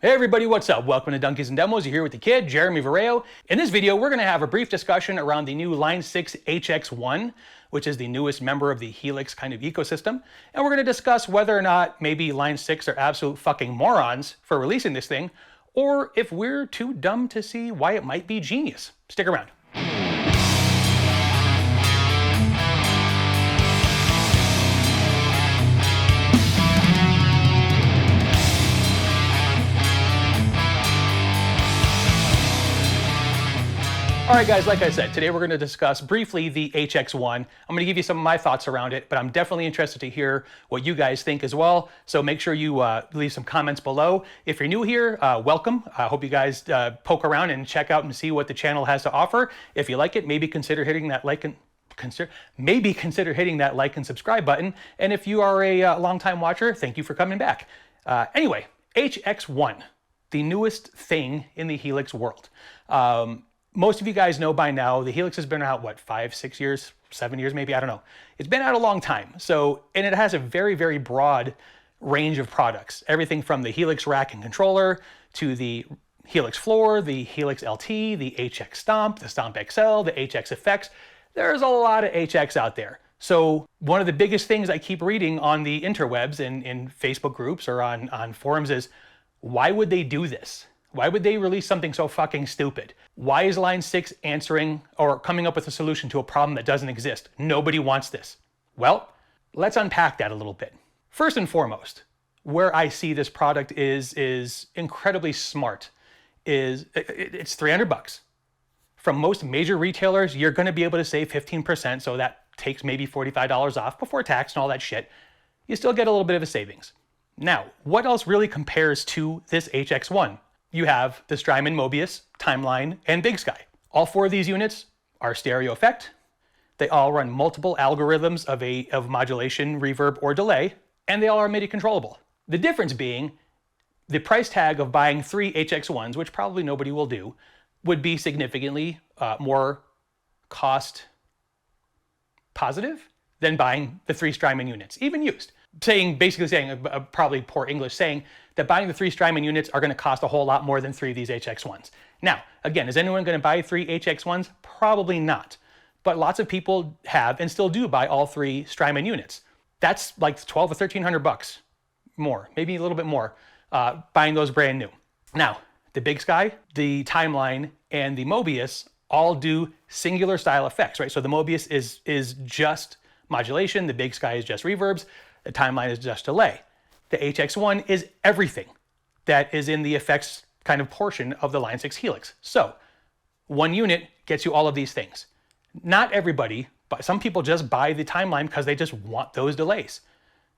Hey everybody, what's up? Welcome to Donkeys and Demos. You're here with the kid, Jeremy Vareo. In this video, we're gonna have a brief discussion around the new Line 6 HX1, which is the newest member of the Helix kind of ecosystem. And we're gonna discuss whether or not maybe Line 6 are absolute fucking morons for releasing this thing, or if we're too dumb to see why it might be genius. Stick around. All right, guys, like I said, today we're going to discuss briefly the HX1. I'm going to give you some of my thoughts around it, but I'm definitely interested to hear what you guys think as well. So make sure you leave some comments below. If you're new here, welcome. I hope you guys poke around and check out and see what the channel has to offer. If you like it, maybe consider hitting that like and subscribe button. And if you are a longtime watcher, thank you for coming back. Anyway, HX1, the newest thing in the Helix world. Most of you guys know by now, the Helix has been out, what, 5, 6 years, 7 years maybe? I don't know. It's been out a long time. And it has a very, very broad range of products. Everything from the Helix rack and controller to the Helix floor, the Helix LT, the HX Stomp, the Stomp XL, the HX Effects. There's a lot of HX out there. So one of the biggest things I keep reading on the interwebs in Facebook groups or on forums is, why would they do this? Why would they release something so fucking stupid? Why is Line 6 answering or coming up with a solution to a problem that doesn't exist? Nobody wants this. Well, let's unpack that a little bit. First and foremost, where I see this product is incredibly smart is it's $300. From most major retailers, you're going to be able to save 15%, so that takes maybe $45 off before tax and all that shit. You still get a little bit of a savings. Now, what else really compares to this HX1? You have the Strymon Mobius, Timeline, and Big Sky. All four of these units are stereo effect. They all run multiple algorithms of modulation, reverb, or delay, and they all are MIDI controllable. The difference being the price tag of buying 3 HX1s, which probably nobody will do, would be significantly more cost positive than buying the 3 Strymon units, even used. Basically saying, probably poor English, saying that buying the 3 Strymon units are going to cost a whole lot more than 3 of these HX1s. Now, again, is anyone going to buy 3 HX1s? Probably not. But lots of people have and still do buy all 3 Strymon units. That's like $1,200 or $1,300 more, maybe a little bit more, buying those brand new. Now, the Big Sky, the Timeline, and the Mobius all do singular style effects, right? So the Mobius is just modulation, the Big Sky is just reverbs, the Timeline is just delay. The HX1 is everything that is in the effects kind of portion of the Line 6 Helix. So one unit gets you all of these things. Not everybody, but some people just buy the Timeline because they just want those delays.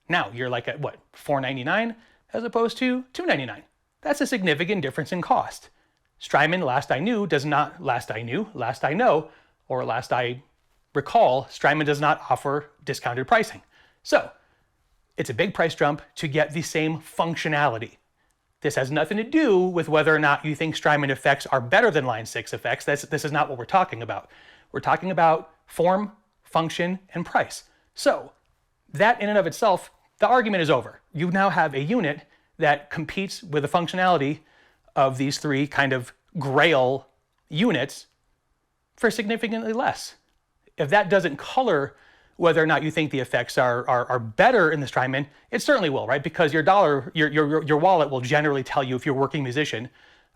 Now you're like at what, $499 as opposed to $299. That's a significant difference in cost. Strymon, last I recall, Strymon does not offer discounted pricing. So it's a big price jump to get the same functionality. This has nothing to do with whether or not you think Strymon effects are better than Line 6 effects. This is not what we're talking about. We're talking about form, function, and price. So that in and of itself, the argument is over. You now have a unit that competes with the functionality of these 3 kind of grail units for significantly less. If that doesn't color whether or not you think the effects are better in the Strymon, it certainly will, right? Because your wallet will generally tell you, if you're a working musician,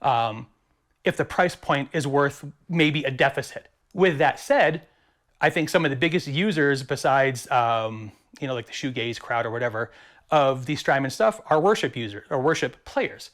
if the price point is worth maybe a deficit. With that said, I think some of the biggest users besides, like the shoegaze crowd or whatever, of the Strymon stuff are worship users or worship players.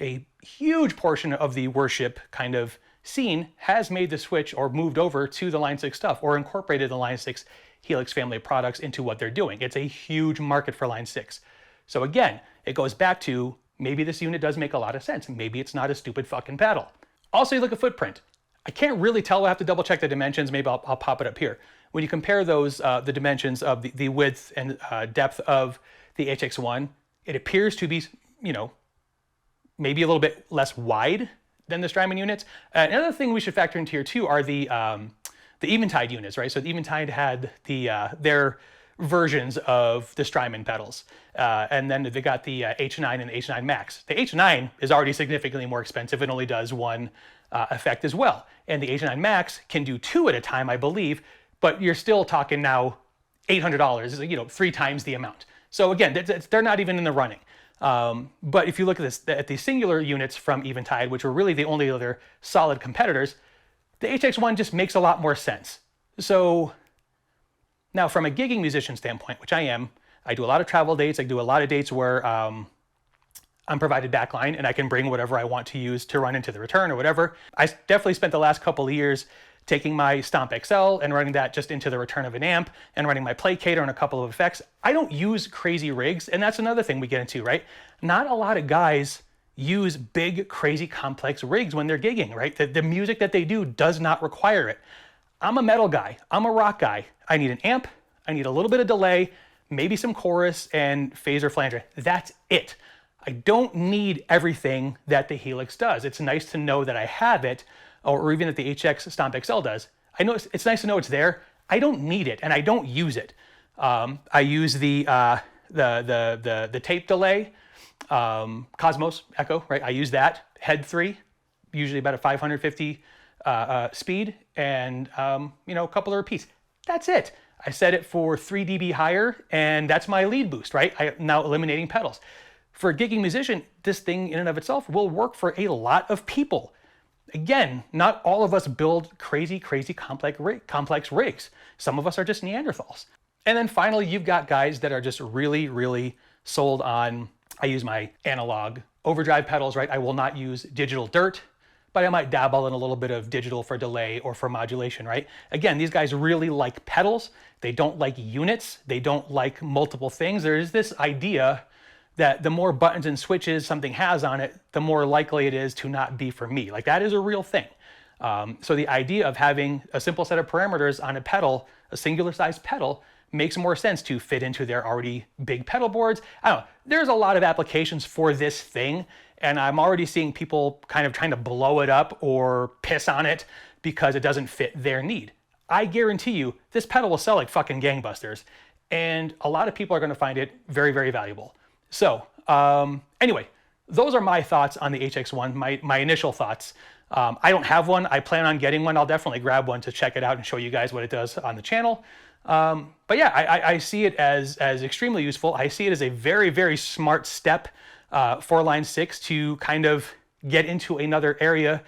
A huge portion of the worship kind of scene has made the switch or moved over to the Line 6 stuff or incorporated the Line 6 Helix family of products into what they're doing. It's a huge market for Line 6. So again, it goes back to maybe this unit does make a lot of sense. Maybe it's not a stupid fucking pedal. Also, you look at footprint. I can't really tell. I have to double check the dimensions. Maybe I'll pop it up here. When you compare those, the dimensions of the width and depth of the HX1, it appears to be, maybe a little bit less wide than the Strymon units. Another thing we should factor into here too are the Eventide units, right? So the Eventide had their versions of the Strymon pedals. And then they got the H9 and the H9 Max. The H9 is already significantly more expensive. It only does one effect as well. And the H9 Max can do 2 at a time, I believe, but you're still talking now $800, you know, 3 times the amount. So again, they're not even in the running. But if you look at this, at the singular units from Eventide, which were really the only other solid competitors, the HX1 just makes a lot more sense. So now from a gigging musician standpoint, which I am, I do a lot of travel dates. I do a lot of dates where I'm provided backline and I can bring whatever I want to use to run into the return or whatever. I definitely spent the last couple of years taking my Stomp XL and running that just into the return of an amp and running my Placator and a couple of effects. I don't use crazy rigs, and that's another thing we get into, right? Not a lot of guys use big, crazy, complex rigs when they're gigging, right? The music that they do does not require it. I'm a metal guy. I'm a rock guy. I need an amp. I need a little bit of delay, maybe some chorus and phaser flanger. That's it. I don't need everything that the Helix does. It's nice to know that I have it, or even that the HX Stomp XL does. I know it's nice to know it's there. I don't need it, and I don't use it. I use the tape delay, Cosmos Echo, right? I use that, head 3, usually about a 550 speed, and you know, a couple of repeats. That's it. I set it for 3 dB higher, and that's my lead boost, right? I'm now eliminating pedals. For a gigging musician, this thing in and of itself will work for a lot of people. Again, not all of us build crazy, complex rigs. Some of us are just Neanderthals. And then finally, you've got guys that are just really sold on, I use my analog overdrive pedals, right? I will not use digital dirt, but I might dabble in a little bit of digital for delay or for modulation, right? Again, these guys really like pedals. They don't like units. They don't like multiple things. There is this idea that the more buttons and switches something has on it, the more likely it is to not be for me. Like, that is a real thing. So the idea of having a simple set of parameters on a pedal, a singular size pedal, makes more sense to fit into their already big pedal boards. I don't know, there's a lot of applications for this thing, and I'm already seeing people kind of trying to blow it up or piss on it because it doesn't fit their need. I guarantee you, this pedal will sell like fucking gangbusters, and a lot of people are gonna find it very valuable. So anyway, those are my thoughts on the HX1, my initial thoughts. I don't have one. I plan on getting one. I'll definitely grab one to check it out and show you guys what it does on the channel. But yeah, I see it as extremely useful. I see it as a very smart step for Line 6 to kind of get into another area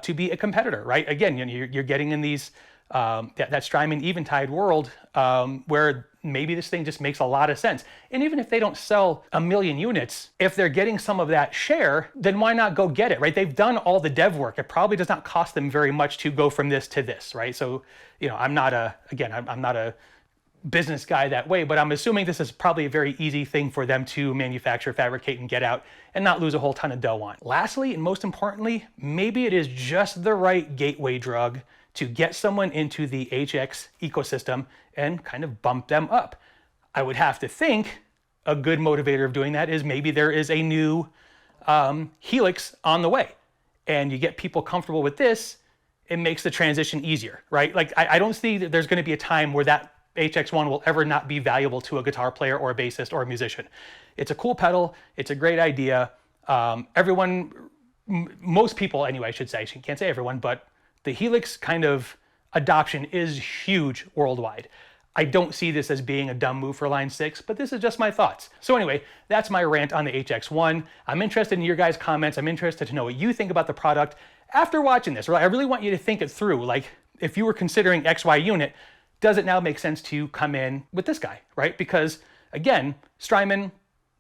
to be a competitor, right? Again, you're getting in these that Strymon Eventide world where maybe this thing just makes a lot of sense. And even if they don't sell 1 million units, if they're getting some of that share, then why not go get it, right? They've done all the dev work. It probably does not cost them very much to go from this to this, right? So, you know, I'm not a business guy that way, but I'm assuming this is probably a very easy thing for them to manufacture, fabricate, and get out and not lose a whole ton of dough on. Lastly, and most importantly, maybe it is just the right gateway drug to get someone into the HX ecosystem and kind of bump them up. I would have to think a good motivator of doing that is maybe there is a new Helix on the way, and you get people comfortable with this, it makes the transition easier, right? Like, I don't see that there's gonna be a time where that HX1 will ever not be valuable to a guitar player or a bassist or a musician. It's a cool pedal, it's a great idea. Most people anyway, I should say, I can't say everyone, but the Helix kind of adoption is huge worldwide. I don't see this as being a dumb move for Line 6, but this is just my thoughts. So anyway, that's my rant on the HX1. I'm interested in your guys' comments. I'm interested to know what you think about the product after watching this. I really want you to think it through. Like, if you were considering XY unit, does it now make sense to come in with this guy, right? Because again, Strymon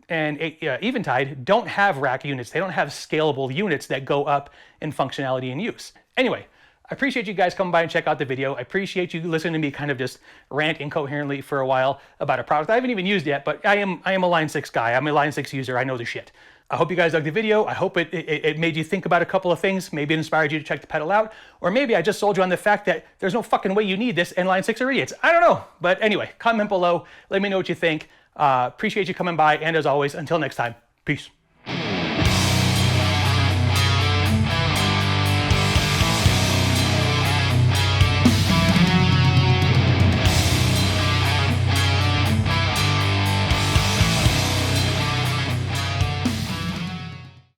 and Eventide don't have rack units. They don't have scalable units that go up in functionality and use. Anyway, I appreciate you guys coming by and check out the video. I appreciate you listening to me kind of just rant incoherently for a while about a product I haven't even used yet, but I am a Line 6 guy. I'm a Line 6 user. I know the shit. I hope you guys dug the video. I hope it made you think about a couple of things. Maybe it inspired you to check the pedal out. Or maybe I just sold you on the fact that there's no fucking way you need this and Line 6 are idiots. I don't know. But anyway, comment below. Let me know what you think. Appreciate you coming by. And as always, until next time, peace.